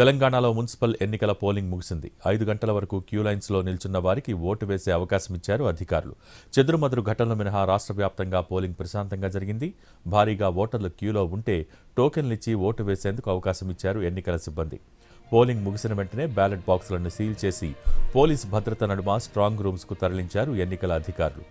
తెలంగాణలో మున్సిపల్ ఎన్నికల పోలింగ్ ముగిసింది. 5 గంటల వరకు క్యూ లైన్స్లో నిల్చున్న వారికి ఓటు వేసే అవకాశం ఇచ్చారు అధికారులు. చెదురుమదురు ఘటనలు మినహా రాష్ట్ర వ్యాప్తంగా పోలింగ్ ప్రశాంతంగా జరిగింది. భారీగా ఓటర్లు క్యూలో ఉంటే టోకెన్లిచ్చి ఓటు వేసేందుకు అవకాశం ఇచ్చారు ఎన్నికల సిబ్బంది. పోలింగ్ ముగిసిన వెంటనే బ్యాలెట్ బాక్సులను సీల్ చేసి పోలీసు భద్రత నడుమ స్ట్రాంగ్ రూమ్స్కు తరలించారు ఎన్నికల అధికారులు.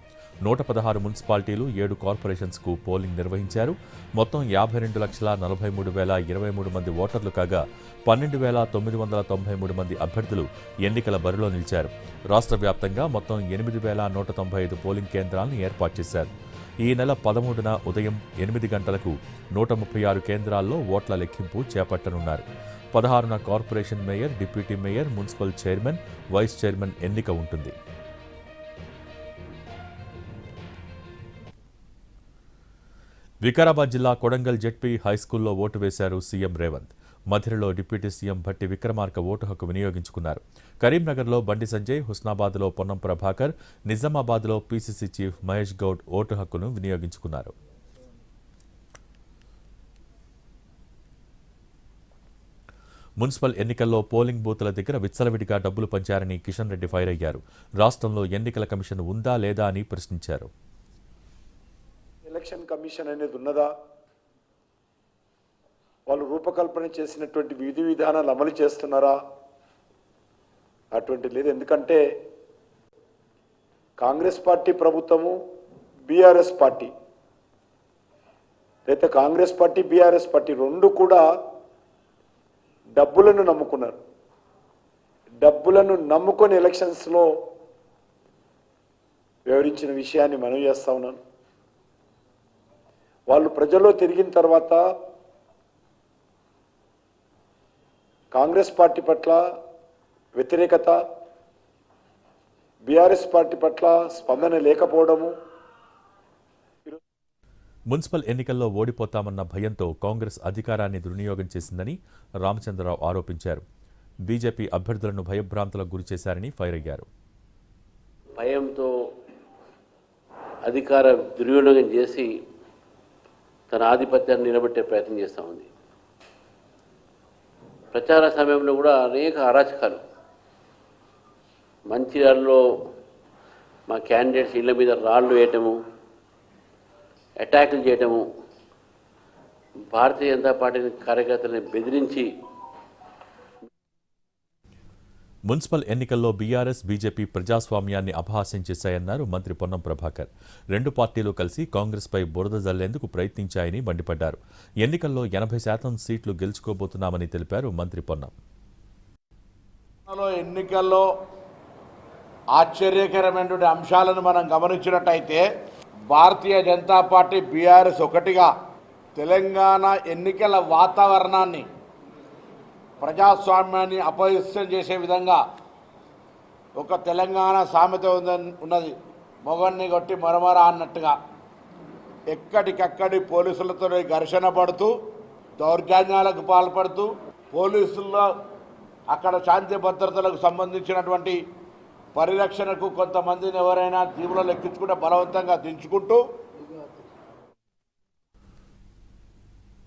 116 మున్సిపాలిటీలు, 7 కార్పొరేషన్స్కు పోలింగ్ నిర్వహించారు. మొత్తం 52,43,023 మంది ఓటర్లు కాగా 12,993 మంది అభ్యర్థులు ఎన్నికల బరిలో నిలిచారు. రాష్ట్ర వ్యాప్తంగా మొత్తం 8,195 పోలింగ్ కేంద్రాలను ఏర్పాటు చేశారు. ఈ నెల 13న ఉదయం 8 గంటలకు 136 కేంద్రాల్లో ఓట్ల లెక్కింపు చేపట్టనున్నారు. 16న corporation mayor, deputy mayor, municipal chairman, vice chairman ఎన్నిక ఉంటుంది. వికారాబాద్ జిల్లా కొడంగల్ జెడ్పీ హైస్కూల్లో ఓటు వేశారు సీఎం రేవంత్. మధిరలో డిప్యూటీ సీఎం భట్టి విక్రమార్క ఓటు హక్కు వినియోగించుకున్నారు. కరీంనగర్లో బండి సంజయ్, హుస్నాబాద్లో పొన్నం ప్రభాకర్, నిజామాబాద్లో పీసీసీ చీఫ్ మహేష్ గౌడ్ ఓటు హక్కును వినియోగించుకున్నారు. మున్సిపల్ ఎన్నికల్లో పోలింగ్ బూత్ల దగ్గర విచ్చలవిడిగా డబ్బులు పంచారని కిషన్ రెడ్డి ఫైర్ అయ్యారు. రాష్ట్రంలో ఎన్నికల కమిషన్ ఉందా లేదా అని ప్రశ్నించారు. ఎలక్షన్ కమిషన్ అనేది ఉన్నదా? వాళ్ళు రూపకల్పన చేసినటువంటి విధి విధానాలు అమలు చేస్తున్నారా? అటువంటి లేదు. ఎందుకంటే కాంగ్రెస్ పార్టీ ప్రభుత్వము, బీఆర్ఎస్ పార్టీ, అయితే కాంగ్రెస్ పార్టీ బీఆర్ఎస్ పార్టీ రెండు కూడా డబ్బులను నమ్ముకున్నారు. డబ్బులను నమ్ముకొని ఎలక్షన్స్లో వివరించిన విషయాన్ని మనం చేస్తా ఉన్నాను. వాళ్ళు ప్రజల్లో తిరిగిన తర్వాత కాంగ్రెస్ పార్టీ పట్ల వ్యతిరేకత, బీఆర్ఎస్ పార్టీ పట్ల స్పందన లేకపోవడము. మున్సిపల్ ఎన్నికల్లో ఓడిపోతామన్న భయంతో కాంగ్రెస్ అధికారాన్ని దుర్వినియోగం చేసిందని రామచంద్రరావు ఆరోపించారు. బీజేపీ అభ్యర్థులను భయభ్రాంతులకు గురిచేశారని ఫైర్ అయ్యారు. భయంతో అధికార దుర్వినియోగం చేసి తన ఆధిపత్యాన్ని నిలబెట్టే ప్రయత్నం చేస్తూ ఉంది. ప్రచార సమయంలో కూడా అనేక అరాచకాలు, మంచిర్యాలలో మా క్యాండిడేట్స్ ఇళ్ల మీద రాళ్లు వేయటము, అటాకులు చేయటము, భారతీయ జనతా పార్టీ కార్యకర్తలను బెదిరించి. మున్సిపల్ ఎన్నికల్లో బీఆర్ఎస్, బీజేపీ ప్రజాస్వామ్యాన్ని అపహాస్యం చేశాయన్నారు మంత్రి పొన్నం ప్రభాకర్. 2 పార్టీలు కలిసి కాంగ్రెస్పై బురద జల్లేందుకు ప్రయత్నించాయని మండిపడ్డారు. ఎన్నికల్లో 80% సీట్లు గెలుచుకోబోతున్నామని తెలిపారు మంత్రి పొన్నం. ఎన్నికల్లో ఆశ్చర్యకరమైనటువంటి అంశాలను మనం గమనించినట్టయితే భారతీయ జనతా పార్టీ, బీఆర్ఎస్ ఒకటిగా తెలంగాణ ఎన్నికల వాతావరణాన్ని, ప్రజాస్వామ్యాన్ని అపహాస్యం చేసే విధంగా ఒక తెలంగాణ సామెత ఉన్నది, మొగన్ని కొట్టి మరమరా అన్నట్టుగా ఎక్కడికక్కడి పోలీసులతో ఘర్షణ పడుతూ, దౌర్జన్యాలకు పాల్పడుతూ, పోలీసుల్లో అక్కడ శాంతి భద్రతలకు సంబంధించినటువంటి పరిరక్షణకు కొంతమందిని ఎవరైనా తీవ్రలో ఎక్కించుకుంటే బలవంతంగా దించుకుంటూ.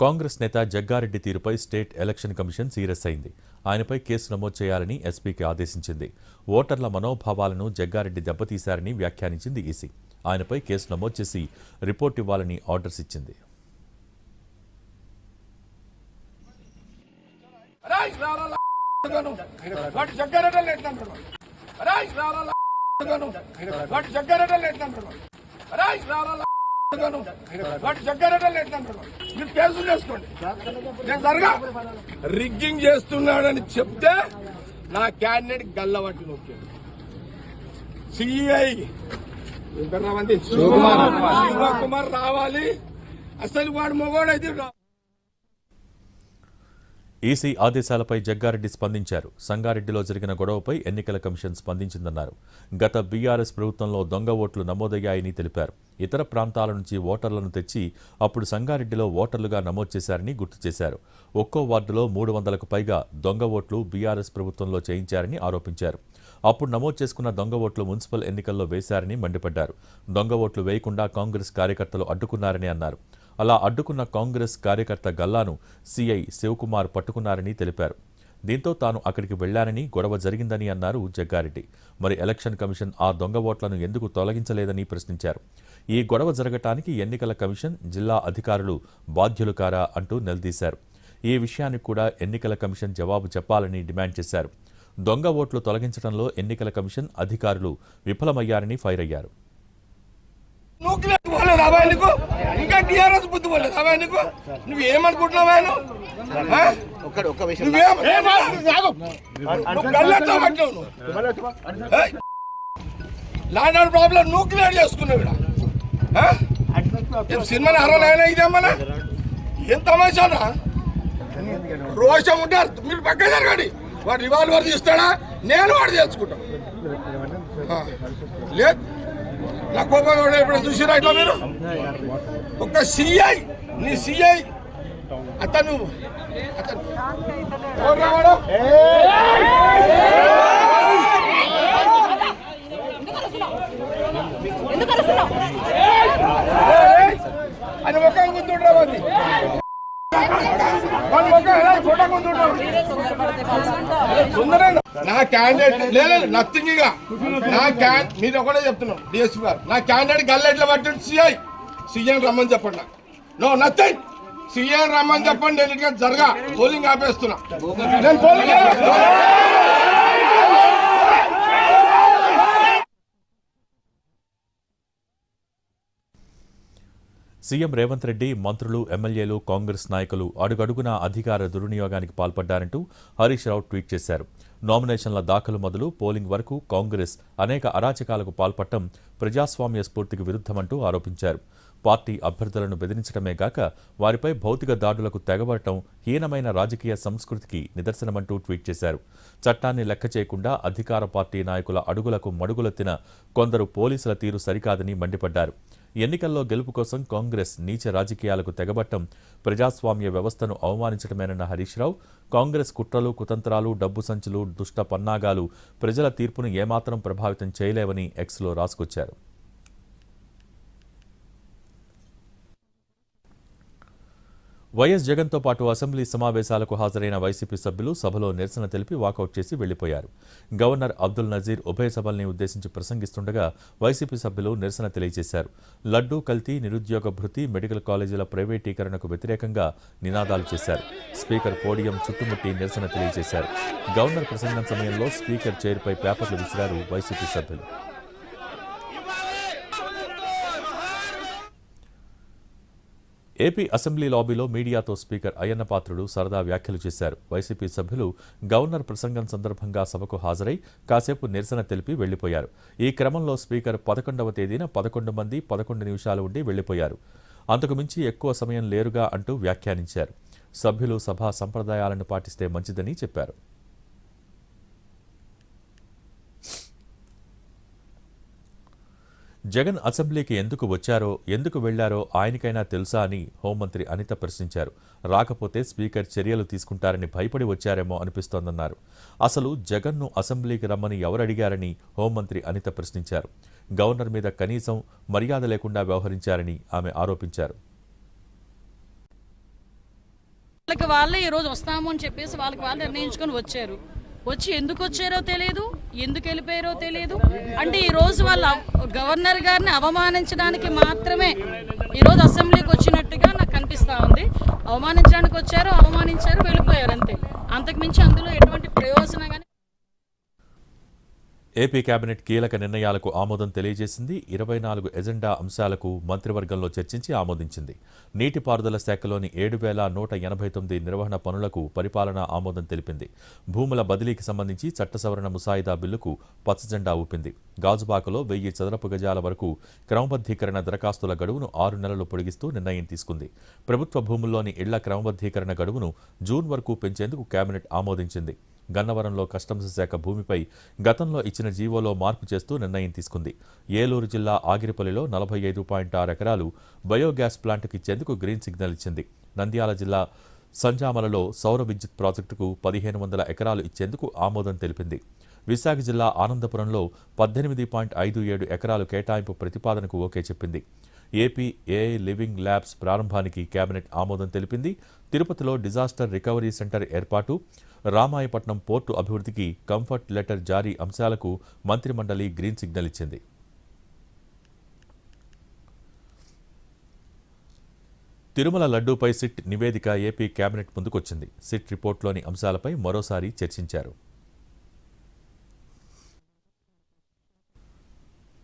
కాంగ్రెస్ నేత జగ్గారెడ్డి తీరుపై స్టేట్ ఎలక్షన్ కమిషన్ సీరియస్ అయింది. ఆయనపై కేసు నమోదు చేయాలని ఎస్పీకి ఆదేశించింది. ఓటర్ల మనోభావాలను జగ్గారెడ్డి దెబ్బతీశారని వ్యాఖ్యానించింది ఈసీ. ఆయనపై కేసు నమోదు చేసి రిపోర్ట్ ఇవ్వాలని ఆర్డర్స్ ఇచ్చింది. రిగ్గింగ్ చేస్తున్నాడని చెప్తే నా క్యాండిడేట్ గల్లబట్టి నొక్కాడు. సిఐ శివకుమార్ రావాలి. అసలు వాడు మొగోడైతే ఈసీ ఆదేశాలపై జగ్గారెడ్డి స్పందించారు. సంగారెడ్డిలో జరిగిన గొడవపై ఎన్నికల కమిషన్ స్పందించిందన్నారు. గత బీఆర్ఎస్ ప్రభుత్వంలో దొంగ ఓట్లు నమోదయ్యాయని తెలిపారు. ఇతర ప్రాంతాల నుంచి ఓటర్లను తెచ్చి అప్పుడు సంగారెడ్డిలో ఓటర్లుగా నమోదు చేశారని గుర్తు చేశారు. ఒక్కో వార్డులో 300కు పైగా దొంగ ఓట్లు బీఆర్ఎస్ ప్రభుత్వంలో చేయించారని ఆరోపించారు. అప్పుడు నమోదు చేసుకున్న దొంగ ఓట్లు మున్సిపల్ ఎన్నికల్లో వేశారని మండిపడ్డారు. దొంగ ఓట్లు వేయకుండా కాంగ్రెస్ కార్యకర్తలు అడ్డుకున్నారని అన్నారు. అలా అడ్డుకున్న కాంగ్రెస్ కార్యకర్త గల్లాను సీఐ శివకుమార్ పట్టుకున్నారని తెలిపారు. దీంతో తాను అక్కడికి వెళ్లానని, గొడవ జరిగిందని అన్నారు జగ్గారెడ్డి. మరి ఎలక్షన్ కమిషన్ ఆ దొంగ ఓట్లను ఎందుకు తొలగించలేదని ప్రశ్నించారు. ఈ గొడవ జరగటానికి ఎన్నికల కమిషన్, జిల్లా అధికారులు బాధ్యులు కారా అంటూ నిలదీశారు. ఈ విషయానికి కూడా ఎన్నికల కమిషన్ జవాబు చెప్పాలని డిమాండ్ చేశారు. దొంగ ఓట్లు తొలగించడంలో ఎన్నికల కమిషన్ అధికారులు విఫలమయ్యారని ఫైర్ అయ్యారు. ఇంకా టీఆర్ఎస్ బుద్ధి పోలేదు అవా నీకు? నువ్వేమనుకుంటున్నావా? ల్యాండ్ ఆర్డర్ ప్రాబ్లం నువ్వు క్లియర్ చేసుకున్నావు. సినిమా అరవైనా ఇదేమన్నా ఏం తమాషానా? రోషం ఉంటే మీరు పక్క జరగండి. వాడు రివాల్వర్ తీస్తాడా, నేను వాడు చేసుకుంటాను. లేదు నా కోపం ఇప్పుడు చూసిరా ఇట్లా మీరు ఒక సిఐ, నీ సిఐ అతను అని ఒక గుర్తుండ్రా నా క్యాండిడేట్ లేదు నథింగ్. ఇక నా మీరు ఒకటే చెప్తున్నాం డిఎస్పీ గారు, నా క్యాండిడేట్ గల్లెట్ల పట్టి సీఎం రమ్మని చెప్పండి. నో నథింగ్, సీఎం రమ్మని చెప్పండి. నేను ఇక జరగా పోలింగ్ ఆపేస్తున్నా. నేను పోలింగ్ సీఎం రేవంత్ రెడ్డి, మంత్రులు, ఎమ్మెల్యేలు, కాంగ్రెస్ నాయకులు అడుగడుగునా అధికార దుర్వినియోగానికి పాల్పడ్డారంటూ హరీష్ రావు ట్వీట్ చేశారు. నామినేషన్ల దాఖలు మొదలు పోలింగ్ వరకు కాంగ్రెస్ అనేక అరాచకాలకు పాల్పడటం ప్రజాస్వామ్య స్ఫూర్తికి విరుద్ధమంటూ ఆరోపించారు. పార్టీ అభ్యర్థులను బెదిరించడమే గాక వారిపై భౌతిక దాడులకు తెగబడటం హీనమైన రాజకీయ సంస్కృతికి నిదర్శనమంటూ ట్వీట్ చేశారు. చట్టాన్ని లెక్క చేయకుండా అధికార పార్టీ నాయకుల అడుగులకు మడుగులెత్తిన కొందరు పోలీసుల తీరు సరికాదని మండిపడ్డారు. ఎన్నికల్లో గెలుపు కోసం కాంగ్రెస్ నీచ రాజకీయాలకు తెగబట్టం ప్రజాస్వామ్య వ్యవస్థను అవమానించడమేనన్న హరీష్ రావు, కాంగ్రెస్ కుట్రలు, కుతంత్రాలు, డబ్బు సంచులు, దుష్ట పన్నాగాలు ప్రజల తీర్పును ఏమాత్రం ప్రభావితం చేయలేవని ఎక్స్లో రాసుకొచ్చారు. వైఎస్ జగన్తో పాటు అసెంబ్లీ సమావేశాలకు హాజరైన వైసీపీ సభ్యులు సభలో నిరసన తెలిపి వాకౌట్ చేసి వెళ్లిపోయారు. గవర్నర్ అబ్దుల్ నజీర్ ఉభయ సభల్ని ఉద్దేశించి ప్రసంగిస్తుండగా వైసీపీ సభ్యులు నిరసన తెలియజేశారు. లడ్డూ కల్తీ, నిరుద్యోగ భృతి, మెడికల్ కాలేజీల ప్రైవేటీకరణకు వ్యతిరేకంగా నినాదాలు చేశారు. స్పీకర్ పోడియం చుట్టుముట్టి నిరసన తెలియజేశారు. గవర్నర్ ప్రసంగం సమయంలో స్పీకర్ చైర్పై పేపర్లు విసిరారు వైసీపీ సభ్యులు. ఏపీ అసెంబ్లీ లాబీలో మీడియాతో స్పీకర్ అయ్యన్న పాత్రుడు సరదా వ్యాఖ్యలు చేశారు. వైసీపీ సభ్యులు గవర్నర్ ప్రసంగం సందర్భంగా సభకు హాజరై కాసేపు నిరసన తెలిపి వెళ్లిపోయారు. ఈ క్రమంలో స్పీకర్ 11వ తేదీన 11 మంది 11 నిమిషాలు ఉండి వెళ్లిపోయారు. అంతకు మించి ఎక్కువ సమయం లేరుగా అంటూ వ్యాఖ్యానించారు. సభ్యులు సభా సంప్రదాయాలను పాటిస్తే మంచిదని చెప్పారు. జగన్ అసెంబ్లీకి ఎందుకు వచ్చారో, ఎందుకు వెళ్లారో ఆయనకైనా తెలుసా అని హోంమంత్రి అనిత ప్రశ్నించారు. రాకపోతే స్పీకర్ చర్యలు తీసుకుంటారని భయపడి వచ్చారేమో అనిపిస్తోందన్నారు. అసలు జగన్ను అసెంబ్లీకి రమ్మని ఎవరడిగారని హోంమంత్రి అనిత ప్రశ్నించారు. గవర్నర్ మీద కనీసం మర్యాద లేకుండా వ్యవహరించారని ఆమె ఆరోపించారు. వాళ్ళే ఈరోజు వస్తాము అని చెప్పేసి వాళ్ళకి వాళ్ళు నిర్ణయించుకొని వచ్చారు. వచ్చి ఎందుకు వచ్చారో తెలియదు, ఎందుకు వెళ్ళిపోయారో తెలియదు. అంటే ఈరోజు వాళ్ళ గవర్నర్ గారిని అవమానించడానికి మాత్రమే ఈరోజు అసెంబ్లీకి వచ్చినట్టుగా నాకు కనిపిస్తూ ఉంది. అవమానించడానికి వచ్చారు, అవమానించారు, వెళ్ళిపోయారు అంతే. అంతకుమించి అందులో ఎటువంటి ప్రయోజనం కానీ. ఏపీ కేబినెట్ కీలక నిర్ణయాలకు ఆమోదం తెలియజేసింది. 24 ఎజెండా అంశాలకు మంత్రివర్గంలో చర్చించి ఆమోదించింది. నీటిపారుదల శాఖలోని 7,189 నిర్వహణ పనులకు పరిపాలనా ఆమోదం తెలిపింది. భూముల బదిలీకి సంబంధించి చట్ట సవరణ ముసాయిదా బిల్లుకు పచ్చజెండా ఊపింది. గాజుబాకలో 1000 చదరపు గజాల వరకు క్రమబద్ధీకరణ దరఖాస్తుల గడువును 6 నెలలు పొడిగిస్తూ నిర్ణయం తీసుకుంది. ప్రభుత్వ భూముల్లోని ఇళ్ల క్రమబద్ధీకరణ గడువును జూన్ వరకు పెంచేందుకు కేబినెట్ ఆమోదించింది. గన్నవరంలో కస్టమ్స్ శాఖ భూమిపై గతంలో ఇచ్చిన జీవోలో మార్పు చేస్తూ నిర్ణయం తీసుకుంది. ఏలూరు జిల్లా ఆగిరిపల్లిలో 45.6 ఎకరాలు బయోగ్యాస్ ప్లాంట్కు ఇచ్చేందుకు గ్రీన్ సిగ్నల్ ఇచ్చింది. నంద్యాల జిల్లా సంజామలలో సౌర విద్యుత్ ప్రాజెక్టుకు 1500 ఎకరాలు ఇచ్చేందుకు ఆమోదం తెలిపింది. విశాఖ జిల్లా ఆనందపురంలో 18.57 ఎకరాలు కేటాయింపు ప్రతిపాదనకు ఓకే చెప్పింది. ఏపీ ఏఐ లివింగ్ ల్యాబ్స్ ప్రారంభానికి కేబినెట్ ఆమోదం తెలిపింది. తిరుపతిలో డిజాస్టర్ రికవరీ సెంటర్ ఏర్పాటు, రామాయపట్నం పోర్టు అభివృద్ధికి కంఫర్ట్ లెటర్ జారీ అంశాలకు మంత్రిమండలి గ్రీన్ సిగ్నల్ ఇచ్చింది. తిరుమల లడ్డూపై సిట్ నివేదిక ఏపీ కేబినెట్ ముందుకొచ్చింది. సిట్ రిపోర్టులోని అంశాలపై మరోసారి చర్చించారు.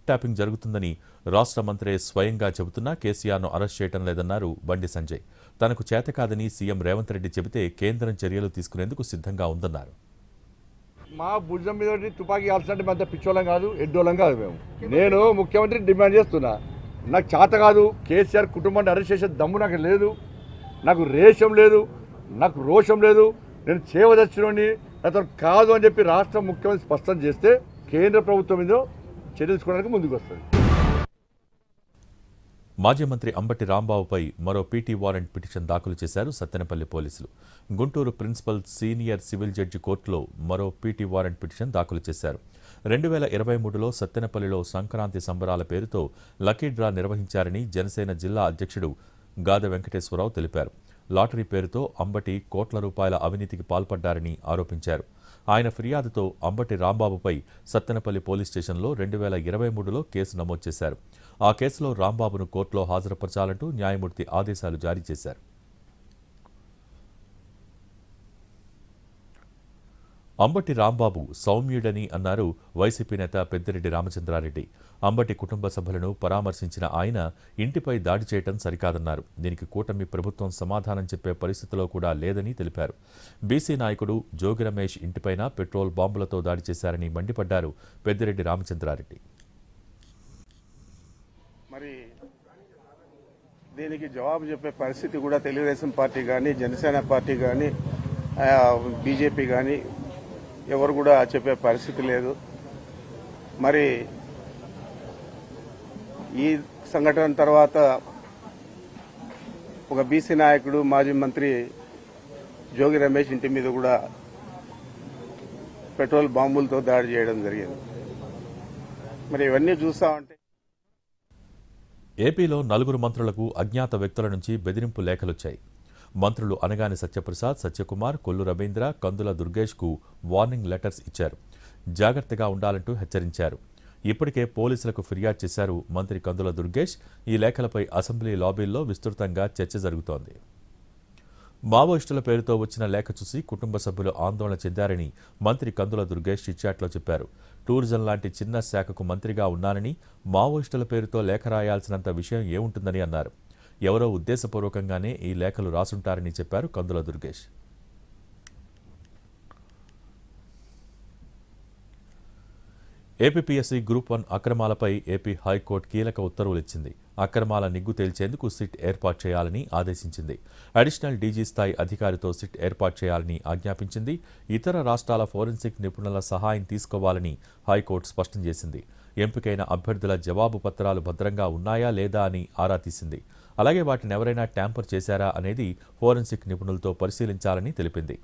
ట్యాపింగ్ జరుగుతుందని రాష్ట్ర మంత్రి స్వయంగా చెబుతున్నా కేసీఆర్ను అరెస్ట్ చేయడం లేదన్నారు బండి సంజయ్. తనకు చేతకాదని సీఎం రేవంత్ రెడ్డి చెబితే కేంద్రం చర్యలు తీసుకునేందుకు సిద్ధంగా ఉందన్నారు. మా భుజం మీద తుపాకీ ఆల్సంటే అంత పిచ్చోళం కాదు, ఎడ్డోళం కాదు. నేను ముఖ్యమంత్రి డిమాండ్ చేస్తున్నా, నాకు చేత కాదు. కేసీఆర్ కుటుంబాన్ని అరెస్ట్ చేసే దమ్ము నాకు లేదు, నాకు రేషం లేదు, నాకు రోషం లేదు. నేను చేయవదచ్చినోని అతను కాదు అని చెప్పి రాష్ట్ర ముఖ్యమంత్రి స్పష్టం చేస్తే కేంద్ర ప్రభుత్వం మీద చర్య తీసుకోవడానికి ముందుకు వస్తుంది. మాజీ మంత్రి అంబటి రాంబాబుపై మరో పీటీ వారెంట్ పిటిషన్ దాఖలు చేశారు సత్తెనపల్లి పోలీసులు. Guntur principal senior civil judge కోర్టులో మరో పీటీ వారెంట్ పిటిషన్ దాఖలు చేశారు. 2023లో సత్తెనపల్లిలో సంక్రాంతి సంబరాల పేరుతో లక్కీ డ్రా నిర్వహించారని జనసేన జిల్లా అధ్యక్షుడు గాద వెంకటేశ్వరరావు తెలిపారు. లాటరీ పేరుతో అంబటి కోట్ల రూపాయల అవినీతికి పాల్పడ్డారని ఆరోపించారు. ఆయన ఫిర్యాదుతో అంబటి రాంబాబుపై సత్తెనపల్లి పోలీస్ స్టేషన్లో 2023లో కేసు నమోదు చేశారు. ఆ కేసులో రాంబాబును కోర్టులో హాజరుపరచాలంటూ న్యాయమూర్తి ఆదేశాలు జారీ చేశారు. అంబటి రాంబాబు సౌమ్యుడని అన్నారు వైసీపీ నేత పెద్దిరెడ్డి రామచంద్రారెడ్డి. అంబటి కుటుంబ సభ్యులను పరామర్శించిన ఆయన ఇంటిపై దాడి చేయడం సరికాదన్నారు. దీనికి కూటమి ప్రభుత్వం సమాధానం చెప్పే పరిస్థితిలో కూడా లేదని తెలిపారు. బీసీ నాయకుడు జోగి రమేష్ ఇంటిపైన పెట్రోల్ బాంబులతో దాడి చేశారని మండిపడ్డారు పెద్దిరెడ్డి రామచంద్రారెడ్డి. మరి దీనికి జవాబు చెప్పే పరిస్థితి కూడా తెలుగుదేశం పార్టీ కానీ, జనసేన పార్టీ కానీ, బీజేపీ కానీ ఎవరు కూడా చెప్పే పరిస్థితి లేదు. మరి ఈ సంఘటన తర్వాత ఒక బీసీ నాయకుడు మాజీ మంత్రి జోగి రమేష్ ఇంటి మీద కూడా పెట్రోల్ బాంబులతో దాడి చేయడం జరిగింది. మరి ఇవన్నీ చూస్తా ఉంటే ఏపీలో 4 మంత్రులకు అజ్ఞాత వ్యక్తుల నుంచి బెదిరింపు లేఖలొచ్చాయి. మంత్రులు అనగాని సత్యప్రసాద్, సత్యకుమార్, కొల్లు రవీంద్ర, కందుల దుర్గేష్కు వార్నింగ్ లెటర్స్ ఇచ్చారు. జాగ్రత్తగా ఉండాలంటూ హెచ్చరించారు. ఇప్పటికే పోలీసులకు ఫిర్యాదు చేశారు మంత్రి కందుల దుర్గేష్. ఈ లేఖలపై అసెంబ్లీ లాబీల్లో విస్తృతంగా చర్చ జరుగుతోంది. మావోయిస్టుల పేరుతో వచ్చిన లేఖ చూసి కుటుంబ సభ్యులు ఆందోళన చెందారని మంత్రి కందుల దుర్గేష్ చిట్చాట్లో చెప్పారు. టూరిజం లాంటి చిన్న శాఖకు మంత్రిగా ఉన్నానని మావోయిస్టుల పేరుతో లేఖ రాయాల్సినంత విషయం ఏముంటుందని అన్నారు. ఎవరో ఉద్దేశపూర్వకంగానే ఈ లేఖలు రాసుంటారని చెప్పారు కందుల దుర్గేష్. ఏపీపీఎస్సీ గ్రూప్ 1 అక్రమాలపై ఏపీ హైకోర్టు కీలక ఉత్తర్వులు ఇచ్చింది. అక్రమాల నిగ్గు తేల్చేందుకు సిట్ ఏర్పాటు చేయాలని ఆదేశించింది. అడిషనల్ డీజీ స్థాయి అధికారితో సిట్ ఏర్పాటు చేయాలని ఆజ్ఞాపించింది. ఇతర రాష్ట్రాల ఫోరెన్సిక్ నిపుణుల సహాయం తీసుకోవాలని హైకోర్టు స్పష్టం చేసింది. ఎంపికైన అభ్యర్థుల జవాబు పత్రాలు భద్రంగా ఉన్నాయా లేదా అని ఆరా తీసింది. అలాగే వాటిని ఎవరైనా ట్యాంపర్ చేశారా అనేది ఫోరెన్సిక్ నిపుణులతో పరిశీలించాలని తెలిపింది.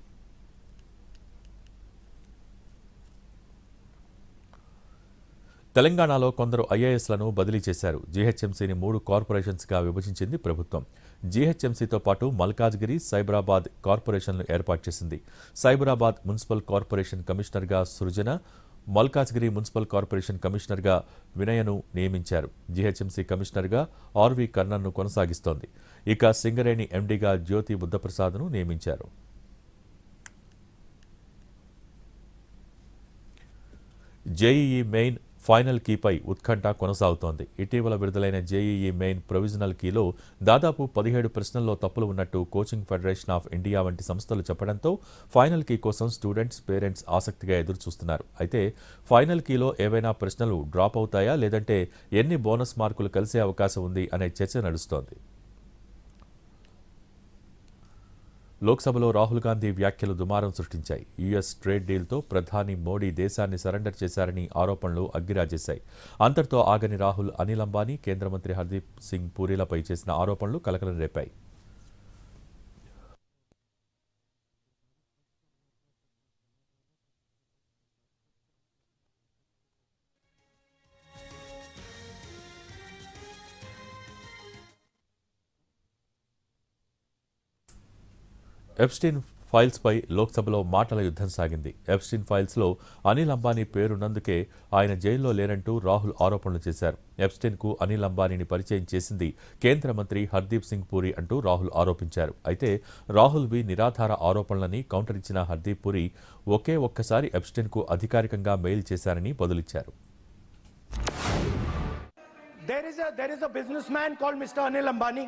తెలంగాణలో కొందరు ఐఏఎస్లను బదిలీ చేశారు. జీహెచ్ఎంసీని 3 కార్పొరేషన్స్గా విభజించింది ప్రభుత్వం. జీహెచ్ఎంసీతో పాటు మల్కాజ్గిరి, సైబరాబాద్ కార్పొరేషన్లు ఏర్పాటు చేసింది. సైబరాబాద్ మున్సిపల్ కార్పొరేషన్ కమిషనర్గా సృజన, మల్కాజ్గిరి మున్సిపల్ కార్పొరేషన్ కమిషనర్గా వినయను నియమించారు. జీహెచ్ఎంసీ కమిషనర్గా ఆర్వి కర్ణన్ను కొనసాగిస్తోంది. ఇక సింగరేణి ఎండీగా జ్యోతి బుద్ధప్రసాద్ను నియమించారు. జేఈఈ మెయిన్ ఫైనల్ కీపై ఉత్కంఠ కొనసాగుతోంది. ఇటీవల విడుదలైన జేఈఈ మెయిన్ ప్రొవిజనల్ కీలో దాదాపు 17 ప్రశ్నల్లో తప్పులు ఉన్నట్టు కోచింగ్ ఫెడరేషన్ ఆఫ్ ఇండియా వంటి సంస్థలు చెప్పడంతో ఫైనల్ కీ కోసం స్టూడెంట్స్, పేరెంట్స్ ఆసక్తిగా ఎదురుచూస్తున్నారు. అయితే ఫైనల్ కీలో ఏవైనా ప్రశ్నలు డ్రాప్ అవుతాయా, లేదంటే ఎన్ని బోనస్ మార్కులు కలిసే అవకాశం ఉంది అనే చర్చ నడుస్తోంది. లోక్సభలో రాహుల్ గాంధీ వ్యాఖ్యలు దుమారం సృష్టించాయి. యుఎస్ ట్రేడ్ డీల్తో ప్రధాని మోడీ దేశాన్ని సరెండర్ చేశారని ఆరోపణలు అగ్గిరాజేశాయి. అంతటితో ఆగని రాహుల్ అనిల్ అంబానీ, కేంద్ర మంత్రి హర్దీప్ సింగ్ పూరీలపై చేసిన ఆరోపణలు కలకలం రేపాయి. ఎప్స్టీన్ ఫైల్స్పై లోక్సభలో మాటల యుద్ధం సాగింది. ఎప్స్టీన్ ఫైల్స్లో అనిల్ అంబానీ పేరున్నందుకే ఆయన జైల్లో లేరంటూ రాహుల్ ఆరోపణలు చేశారు. ఎప్స్టీన్కు అనిల్ అంబానీని పరిచయం చేసింది కేంద్ర మంత్రి హర్దీప్ సింగ్ పూరి అంటూ రాహుల్ ఆరోపించారు. అయితే రాహుల్వి నిరాధార ఆరోపణలని కౌంటర్ ఇచ్చిన హర్దీప్ పూరి ఒక్కసారి ఎప్స్టీన్కు అధికారికంగా మెయిల్ చేశారని బదులిచ్చారు. There is a businessman called Mr. Anil Ambani.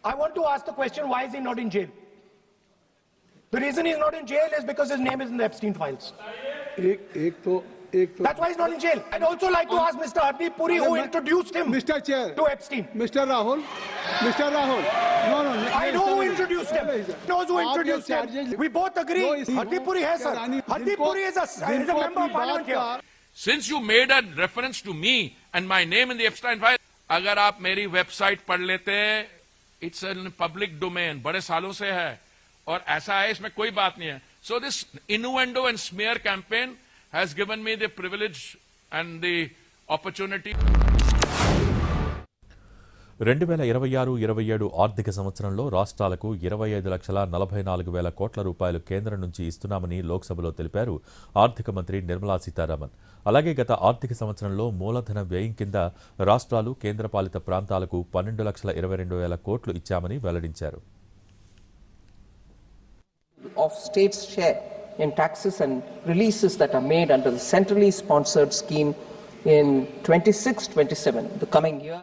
I want to ask the question, why is he not in jail? The reason he's not in jail is because his name is in the Epstein files. That's why he's not in jail. I'd also like to ask Mr. Hardeep Puri, who introduced him Mr. Chair, to Epstein. Mr. Rahul. No. I know who introduced him. Knows who introduced him. We both agree. Hardeep Puri hai, sir. Hardeep Puri is a member of parliament here. Since you made a reference to me and my name in the Epstein file, अगर आप मेरी website पढ़ लेते, it's in public domain, बड़े सालों से है और ऐसा है, इसमें कोई बात नहीं है. So this innuendo and smear campaign has given me the privilege and the opportunity. 2026-27 ఆర్థిక సంవత్సరంలో రాష్ట్రాలకు 25,44,000 కోట్ల రూపాయలు కేంద్రం నుంచి ఇస్తున్నామని లోక్సభలో తెలిపారు ఆర్థిక మంత్రి నిర్మలా సీతారామన్. అలాగే గత ఆర్థిక సంవత్సరంలో మూలధన వ్యయం కింద రాష్ట్రాలు కేంద్రపాలిత ప్రాంతాలకు 12,22,000 కోట్లు ఇచ్చామని వెల్లడించారు. Of states' share in taxes and releases that are made under the centrally sponsored scheme in 26-27, the coming year.